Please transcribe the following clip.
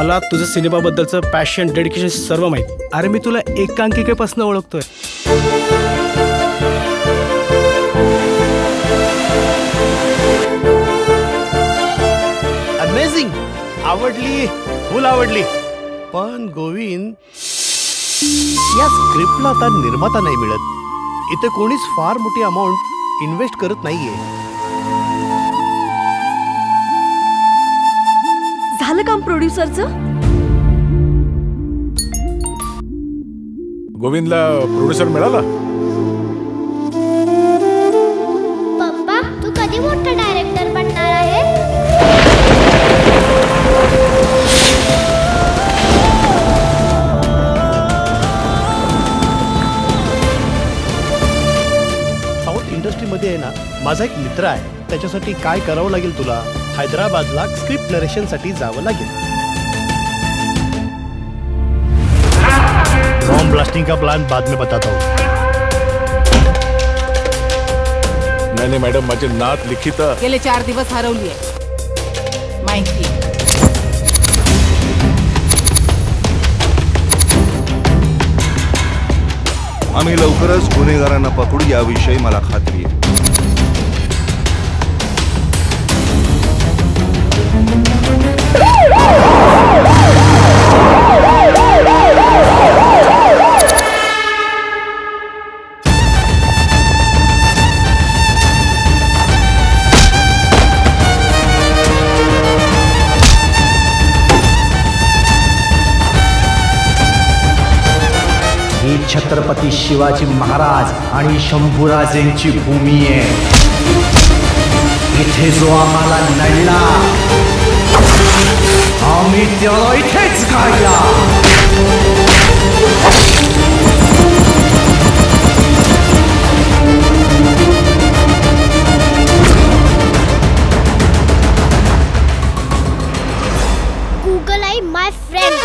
मला तुझं सिनेमाबद्दलचं passion, dedication सर्व माहिती. अरे मी तुला एकांकिकेपासून ओळखतोय. अमेझिंग, आवडली, फुल आवडली. पण गोविंद, या स्क्रिप्टला आता निर्माता नाही मिळत. इथे कोणीच फार मोठी अमाऊंट इन्व्हेस्ट करत नाहीये. झालं काम प्रोड्युसरचं? गोविंदला प्रोड्युसर मिळाला? पप्पा, तू कधी मोठा डायरेक्टर बनणार आहे? साऊथ इंडस्ट्रीमध्ये आहे ना, माझा एक मित्र आहे. त्याच्यासाठी काय करावं लागेल तुला? हैदराबादला स्क्रिप्ट नरेशनसाठी जावं लागेल. बॉम्ब ब्लास्टिंग का प्लान बाद में बताता हूँ. नाही मॅडम, माझे नात लिखित गेले 4 दिवस हरवली आहे माहिती. आम्ही लवकरच गुन्हेगारांना पकडू याविषयी मला खात्री आहे. ही छत्रपती शिवाजी महाराज आणि शंभूराजेंची भूमी आहे. इथे जो आम्हाला लढला, आम्ही त्याला इथेच गाडला. Google I my friend.